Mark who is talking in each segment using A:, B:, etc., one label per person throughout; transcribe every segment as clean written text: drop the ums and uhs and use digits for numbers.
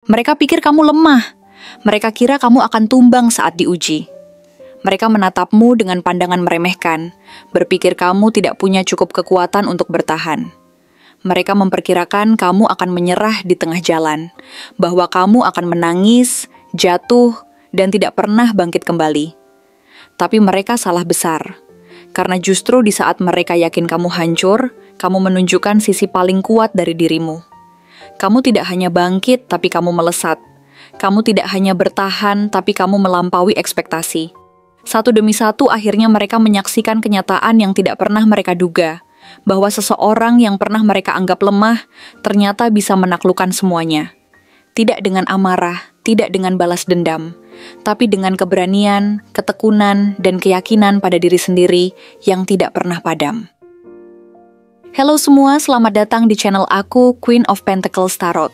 A: Mereka pikir kamu lemah. Mereka kira kamu akan tumbang saat diuji. Mereka menatapmu dengan pandangan meremehkan, berpikir kamu tidak punya cukup kekuatan untuk bertahan. Mereka memperkirakan kamu akan menyerah di tengah jalan, bahwa kamu akan menangis, jatuh, dan tidak pernah bangkit kembali. Tapi mereka salah besar, karena justru di saat mereka yakin kamu hancur, kamu menunjukkan sisi paling kuat dari dirimu. Kamu tidak hanya bangkit, tapi kamu melesat. Kamu tidak hanya bertahan, tapi kamu melampaui ekspektasi. Satu demi satu akhirnya mereka menyaksikan kenyataan yang tidak pernah mereka duga, bahwa seseorang yang pernah mereka anggap lemah, ternyata bisa menaklukkan semuanya. Tidak dengan amarah, tidak dengan balas dendam, tapi dengan keberanian, ketekunan, dan keyakinan pada diri sendiri yang tidak pernah padam. Halo semua, selamat datang di channel aku, Queen of Pentacles Tarot.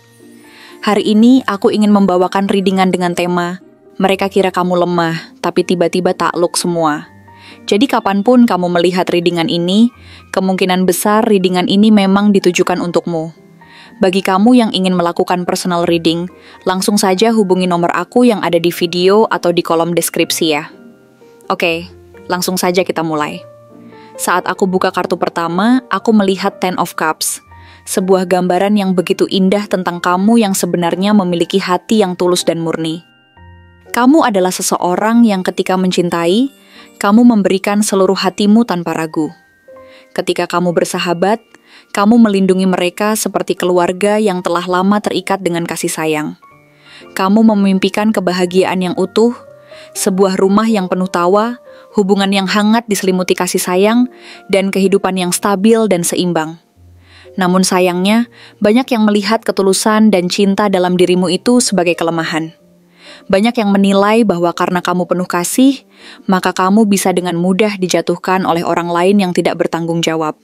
A: Hari ini aku ingin membawakan readingan dengan tema, mereka kira kamu lemah, tapi tiba-tiba takluk semua. Jadi kapanpun kamu melihat readingan ini, kemungkinan besar readingan ini memang ditujukan untukmu. Bagi kamu yang ingin melakukan personal reading, langsung saja hubungi nomor aku yang ada di video atau di kolom deskripsi ya. Oke, langsung saja kita mulai. Saat aku buka kartu pertama, aku melihat Ten of Cups, sebuah gambaran yang begitu indah tentang kamu yang sebenarnya memiliki hati yang tulus dan murni. Kamu adalah seseorang yang ketika mencintai, kamu memberikan seluruh hatimu tanpa ragu. Ketika kamu bersahabat, kamu melindungi mereka seperti keluarga yang telah lama terikat dengan kasih sayang. Kamu memimpikan kebahagiaan yang utuh, sebuah rumah yang penuh tawa, hubungan yang hangat diselimuti kasih sayang, dan kehidupan yang stabil dan seimbang. Namun sayangnya, banyak yang melihat ketulusan dan cinta dalam dirimu itu sebagai kelemahan. Banyak yang menilai bahwa karena kamu penuh kasih, maka kamu bisa dengan mudah dijatuhkan oleh orang lain yang tidak bertanggung jawab.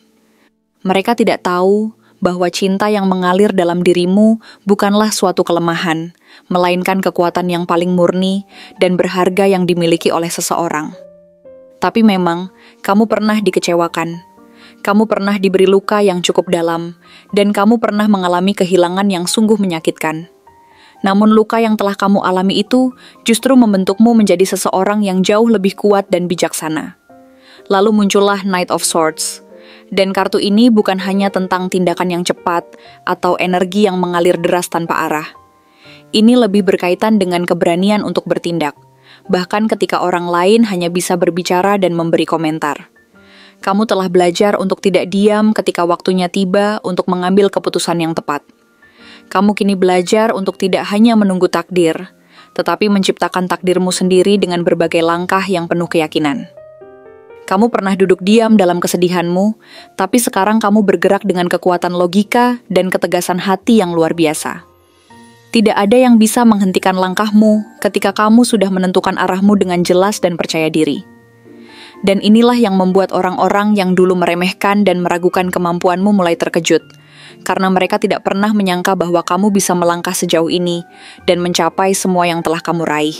A: Mereka tidak tahu bahwa cinta yang mengalir dalam dirimu bukanlah suatu kelemahan, melainkan kekuatan yang paling murni dan berharga yang dimiliki oleh seseorang. Tapi memang, kamu pernah dikecewakan. Kamu pernah diberi luka yang cukup dalam, dan kamu pernah mengalami kehilangan yang sungguh menyakitkan. Namun luka yang telah kamu alami itu justru membentukmu menjadi seseorang yang jauh lebih kuat dan bijaksana. Lalu muncullah Knight of Swords. Dan kartu ini bukan hanya tentang tindakan yang cepat atau energi yang mengalir deras tanpa arah. Ini lebih berkaitan dengan keberanian untuk bertindak, bahkan ketika orang lain hanya bisa berbicara dan memberi komentar. Kamu telah belajar untuk tidak diam ketika waktunya tiba untuk mengambil keputusan yang tepat. Kamu kini belajar untuk tidak hanya menunggu takdir, tetapi menciptakan takdirmu sendiri dengan berbagai langkah yang penuh keyakinan. Kamu pernah duduk diam dalam kesedihanmu, tapi sekarang kamu bergerak dengan kekuatan logika dan ketegasan hati yang luar biasa. Tidak ada yang bisa menghentikan langkahmu ketika kamu sudah menentukan arahmu dengan jelas dan percaya diri. Dan inilah yang membuat orang-orang yang dulu meremehkan dan meragukan kemampuanmu mulai terkejut, karena mereka tidak pernah menyangka bahwa kamu bisa melangkah sejauh ini dan mencapai semua yang telah kamu raih.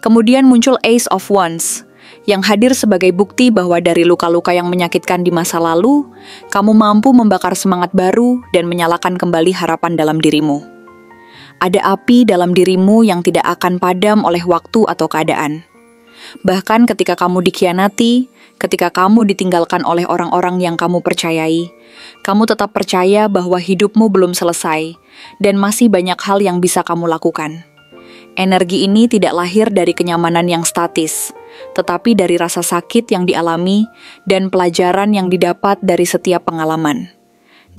A: Kemudian muncul Ace of Wands, yang hadir sebagai bukti bahwa dari luka-luka yang menyakitkan di masa lalu, kamu mampu membakar semangat baru dan menyalakan kembali harapan dalam dirimu. Ada api dalam dirimu yang tidak akan padam oleh waktu atau keadaan. Bahkan ketika kamu dikhianati, ketika kamu ditinggalkan oleh orang-orang yang kamu percayai, kamu tetap percaya bahwa hidupmu belum selesai dan masih banyak hal yang bisa kamu lakukan. Energi ini tidak lahir dari kenyamanan yang statis, tetapi dari rasa sakit yang dialami dan pelajaran yang didapat dari setiap pengalaman.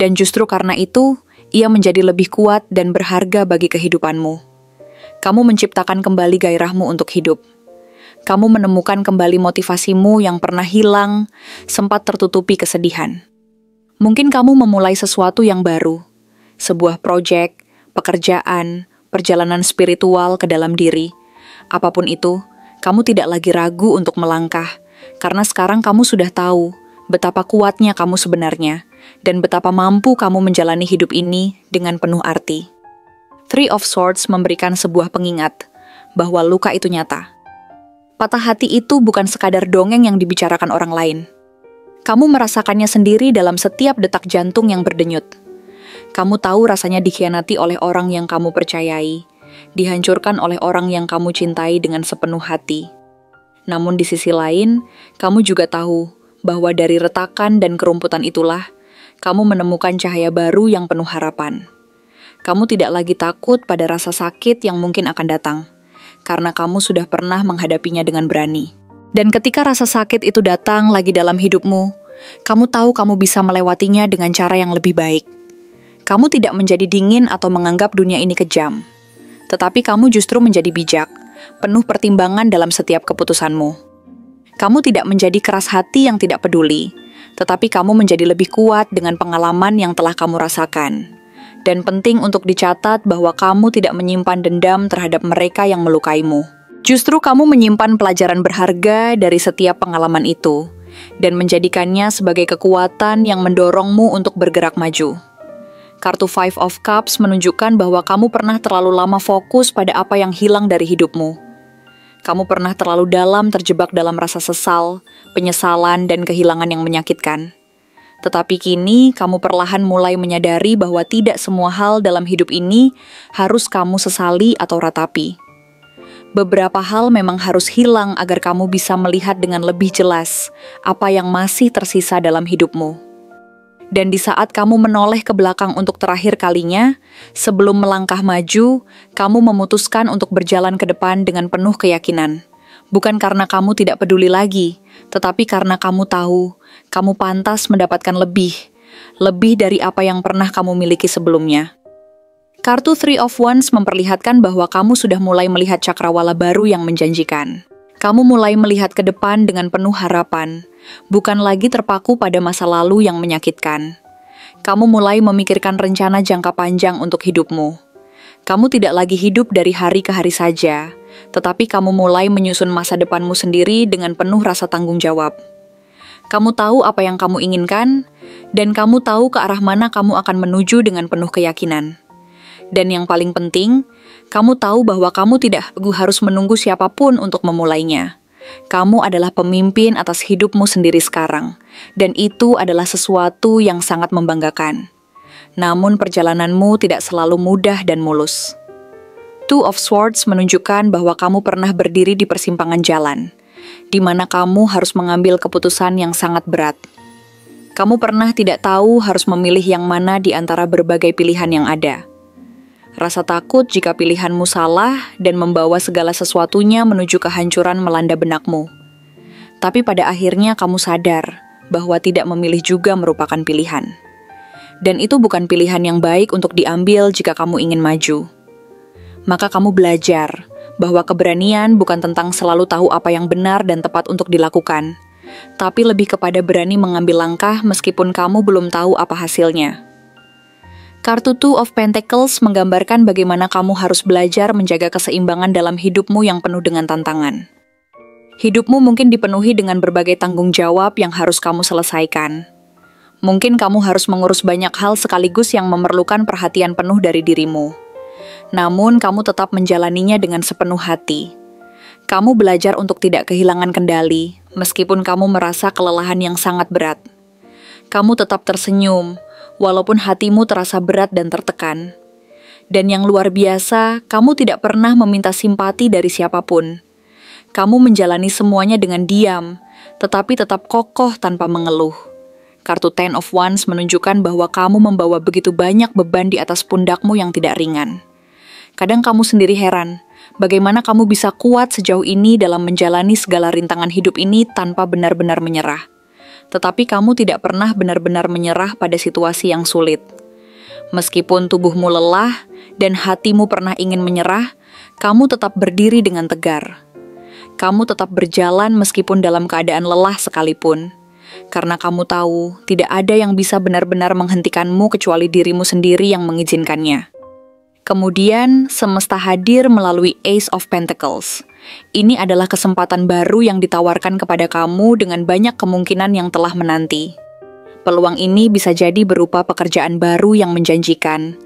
A: Dan justru karena itu, ia menjadi lebih kuat dan berharga bagi kehidupanmu. Kamu menciptakan kembali gairahmu untuk hidup. Kamu menemukan kembali motivasimu yang pernah hilang, sempat tertutupi kesedihan. Mungkin kamu memulai sesuatu yang baru, sebuah proyek, pekerjaan, perjalanan spiritual ke dalam diri. Apapun itu, kamu tidak lagi ragu untuk melangkah, karena sekarang kamu sudah tahu betapa kuatnya kamu sebenarnya, dan betapa mampu kamu menjalani hidup ini dengan penuh arti. Three of Swords memberikan sebuah pengingat bahwa luka itu nyata. Patah hati itu bukan sekadar dongeng yang dibicarakan orang lain. Kamu merasakannya sendiri dalam setiap detak jantung yang berdenyut. Kamu tahu rasanya dikhianati oleh orang yang kamu percayai, dihancurkan oleh orang yang kamu cintai dengan sepenuh hati. Namun di sisi lain, kamu juga tahu bahwa dari retakan dan kerumputan itulah, kamu menemukan cahaya baru yang penuh harapan. Kamu tidak lagi takut pada rasa sakit yang mungkin akan datang, karena kamu sudah pernah menghadapinya dengan berani. Dan ketika rasa sakit itu datang lagi dalam hidupmu, kamu tahu kamu bisa melewatinya dengan cara yang lebih baik. Kamu tidak menjadi dingin atau menganggap dunia ini kejam, tetapi kamu justru menjadi bijak, penuh pertimbangan dalam setiap keputusanmu. Kamu tidak menjadi keras hati yang tidak peduli, tetapi kamu menjadi lebih kuat dengan pengalaman yang telah kamu rasakan. Dan penting untuk dicatat bahwa kamu tidak menyimpan dendam terhadap mereka yang melukaimu. Justru kamu menyimpan pelajaran berharga dari setiap pengalaman itu, dan menjadikannya sebagai kekuatan yang mendorongmu untuk bergerak maju. Kartu Five of Cups menunjukkan bahwa kamu pernah terlalu lama fokus pada apa yang hilang dari hidupmu. Kamu pernah terlalu dalam terjebak dalam rasa sesal, penyesalan, dan kehilangan yang menyakitkan. Tetapi kini kamu perlahan mulai menyadari bahwa tidak semua hal dalam hidup ini harus kamu sesali atau ratapi. Beberapa hal memang harus hilang agar kamu bisa melihat dengan lebih jelas apa yang masih tersisa dalam hidupmu. Dan di saat kamu menoleh ke belakang untuk terakhir kalinya, sebelum melangkah maju, kamu memutuskan untuk berjalan ke depan dengan penuh keyakinan. Bukan karena kamu tidak peduli lagi, tetapi karena kamu tahu, kamu pantas mendapatkan lebih dari apa yang pernah kamu miliki sebelumnya. Kartu Three of Wands memperlihatkan bahwa kamu sudah mulai melihat cakrawala baru yang menjanjikan. Kamu mulai melihat ke depan dengan penuh harapan, bukan lagi terpaku pada masa lalu yang menyakitkan. Kamu mulai memikirkan rencana jangka panjang untuk hidupmu. Kamu tidak lagi hidup dari hari ke hari saja, tetapi kamu mulai menyusun masa depanmu sendiri dengan penuh rasa tanggung jawab. Kamu tahu apa yang kamu inginkan, dan kamu tahu ke arah mana kamu akan menuju dengan penuh keyakinan. Dan yang paling penting, kamu tahu bahwa kamu tidak harus menunggu siapapun untuk memulainya. Kamu adalah pemimpin atas hidupmu sendiri sekarang, dan itu adalah sesuatu yang sangat membanggakan. Namun perjalananmu tidak selalu mudah dan mulus. Two of Swords menunjukkan bahwa kamu pernah berdiri di persimpangan jalan, di mana kamu harus mengambil keputusan yang sangat berat. Kamu pernah tidak tahu harus memilih yang mana di antara berbagai pilihan yang ada. Rasa takut jika pilihanmu salah dan membawa segala sesuatunya menuju kehancuran melanda benakmu. Tapi pada akhirnya kamu sadar bahwa tidak memilih juga merupakan pilihan. Dan itu bukan pilihan yang baik untuk diambil jika kamu ingin maju. Maka kamu belajar bahwa keberanian bukan tentang selalu tahu apa yang benar dan tepat untuk dilakukan, tapi lebih kepada berani mengambil langkah meskipun kamu belum tahu apa hasilnya. Kartu Two of Pentacles menggambarkan bagaimana kamu harus belajar menjaga keseimbangan dalam hidupmu yang penuh dengan tantangan. Hidupmu mungkin dipenuhi dengan berbagai tanggung jawab yang harus kamu selesaikan. Mungkin kamu harus mengurus banyak hal sekaligus yang memerlukan perhatian penuh dari dirimu. Namun kamu tetap menjalaninya dengan sepenuh hati. Kamu belajar untuk tidak kehilangan kendali, meskipun kamu merasa kelelahan yang sangat berat. Kamu tetap tersenyum, walaupun hatimu terasa berat dan tertekan. Dan yang luar biasa, kamu tidak pernah meminta simpati dari siapapun. Kamu menjalani semuanya dengan diam, tetapi tetap kokoh tanpa mengeluh. Kartu Ten of Wands menunjukkan bahwa kamu membawa begitu banyak beban di atas pundakmu yang tidak ringan. Kadang kamu sendiri heran, bagaimana kamu bisa kuat sejauh ini dalam menjalani segala rintangan hidup ini tanpa benar-benar menyerah. Tetapi kamu tidak pernah benar-benar menyerah pada situasi yang sulit. Meskipun tubuhmu lelah dan hatimu pernah ingin menyerah, kamu tetap berdiri dengan tegar. Kamu tetap berjalan meskipun dalam keadaan lelah sekalipun. Karena kamu tahu, tidak ada yang bisa benar-benar menghentikanmu kecuali dirimu sendiri yang mengizinkannya. Kemudian, semesta hadir melalui Ace of Pentacles. Ini adalah kesempatan baru yang ditawarkan kepada kamu dengan banyak kemungkinan yang telah menanti. Peluang ini bisa jadi berupa pekerjaan baru yang menjanjikan,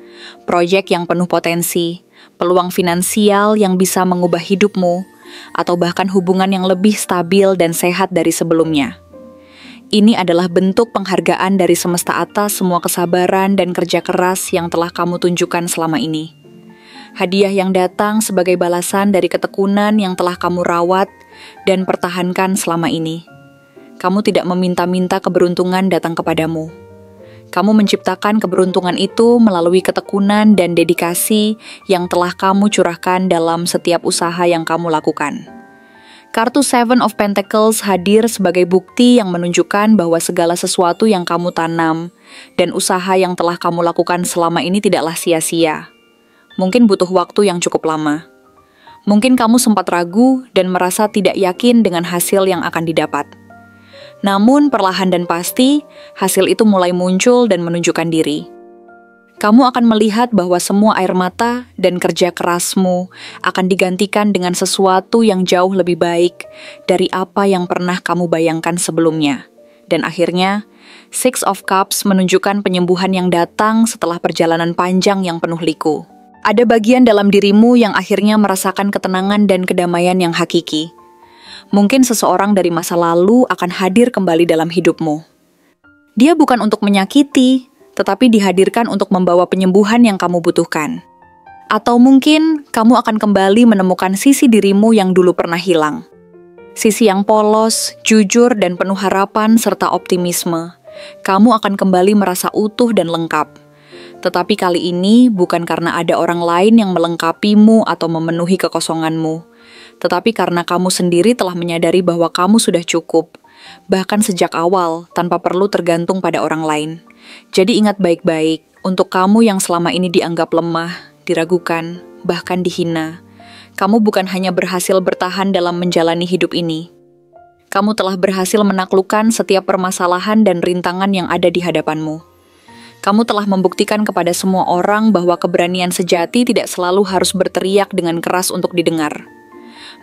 A: proyek yang penuh potensi, peluang finansial yang bisa mengubah hidupmu, atau bahkan hubungan yang lebih stabil dan sehat dari sebelumnya. Ini adalah bentuk penghargaan dari semesta atas semua kesabaran dan kerja keras yang telah kamu tunjukkan selama ini. Hadiah yang datang sebagai balasan dari ketekunan yang telah kamu rawat dan pertahankan selama ini. Kamu tidak meminta-minta keberuntungan datang kepadamu. Kamu menciptakan keberuntungan itu melalui ketekunan dan dedikasi yang telah kamu curahkan dalam setiap usaha yang kamu lakukan. Kartu Seven of Pentacles hadir sebagai bukti yang menunjukkan bahwa segala sesuatu yang kamu tanam dan usaha yang telah kamu lakukan selama ini tidaklah sia-sia. Mungkin butuh waktu yang cukup lama. Mungkin kamu sempat ragu dan merasa tidak yakin dengan hasil yang akan didapat. Namun perlahan dan pasti, hasil itu mulai muncul dan menunjukkan diri. Kamu akan melihat bahwa semua air mata dan kerja kerasmu akan digantikan dengan sesuatu yang jauh lebih baik dari apa yang pernah kamu bayangkan sebelumnya. Dan akhirnya, Six of Cups menunjukkan penyembuhan yang datang setelah perjalanan panjang yang penuh liku. Ada bagian dalam dirimu yang akhirnya merasakan ketenangan dan kedamaian yang hakiki. Mungkin seseorang dari masa lalu akan hadir kembali dalam hidupmu. Dia bukan untuk menyakiti, tetapi dihadirkan untuk membawa penyembuhan yang kamu butuhkan. Atau mungkin kamu akan kembali menemukan sisi dirimu yang dulu pernah hilang. Sisi yang polos, jujur, dan penuh harapan serta optimisme. Kamu akan kembali merasa utuh dan lengkap. Tetapi kali ini bukan karena ada orang lain yang melengkapimu atau memenuhi kekosonganmu, tetapi karena kamu sendiri telah menyadari bahwa kamu sudah cukup, bahkan sejak awal tanpa perlu tergantung pada orang lain. Jadi ingat baik-baik, untuk kamu yang selama ini dianggap lemah, diragukan, bahkan dihina, kamu bukan hanya berhasil bertahan dalam menjalani hidup ini. Kamu telah berhasil menaklukkan setiap permasalahan dan rintangan yang ada di hadapanmu. Kamu telah membuktikan kepada semua orang bahwa keberanian sejati tidak selalu harus berteriak dengan keras untuk didengar.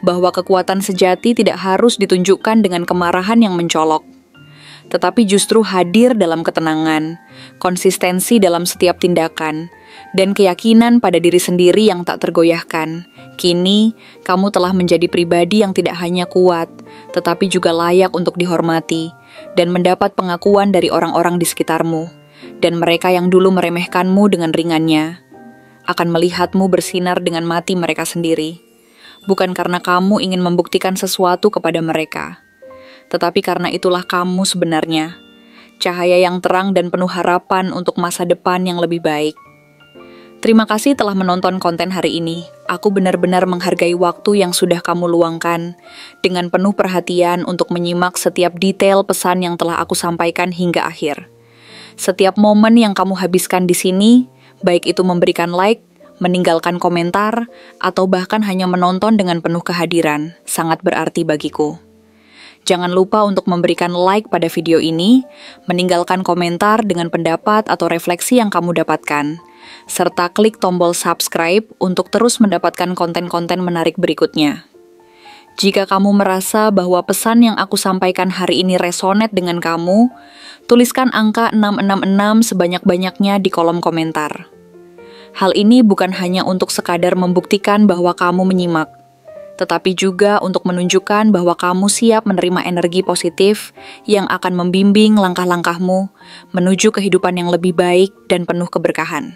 A: Bahwa kekuatan sejati tidak harus ditunjukkan dengan kemarahan yang mencolok, tetapi justru hadir dalam ketenangan, konsistensi dalam setiap tindakan, dan keyakinan pada diri sendiri yang tak tergoyahkan. Kini, kamu telah menjadi pribadi yang tidak hanya kuat, tetapi juga layak untuk dihormati, dan mendapat pengakuan dari orang-orang di sekitarmu, dan mereka yang dulu meremehkanmu dengan ringannya, akan melihatmu bersinar dengan mati mereka sendiri. Bukan karena kamu ingin membuktikan sesuatu kepada mereka, tetapi karena itulah kamu sebenarnya, cahaya yang terang dan penuh harapan untuk masa depan yang lebih baik. Terima kasih telah menonton konten hari ini. Aku benar-benar menghargai waktu yang sudah kamu luangkan dengan penuh perhatian untuk menyimak setiap detail pesan yang telah aku sampaikan hingga akhir. Setiap momen yang kamu habiskan di sini, baik itu memberikan like, meninggalkan komentar, atau bahkan hanya menonton dengan penuh kehadiran, sangat berarti bagiku. Jangan lupa untuk memberikan like pada video ini, meninggalkan komentar dengan pendapat atau refleksi yang kamu dapatkan, serta klik tombol subscribe untuk terus mendapatkan konten-konten menarik berikutnya. Jika kamu merasa bahwa pesan yang aku sampaikan hari ini resonate dengan kamu, tuliskan angka 666 sebanyak-banyaknya di kolom komentar. Hal ini bukan hanya untuk sekadar membuktikan bahwa kamu menyimak, tetapi juga untuk menunjukkan bahwa kamu siap menerima energi positif yang akan membimbing langkah-langkahmu menuju kehidupan yang lebih baik dan penuh keberkahan.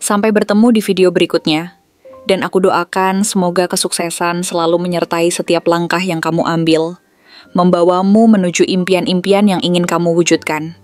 A: Sampai bertemu di video berikutnya, dan aku doakan semoga kesuksesan selalu menyertai setiap langkah yang kamu ambil, membawamu menuju impian-impian yang ingin kamu wujudkan.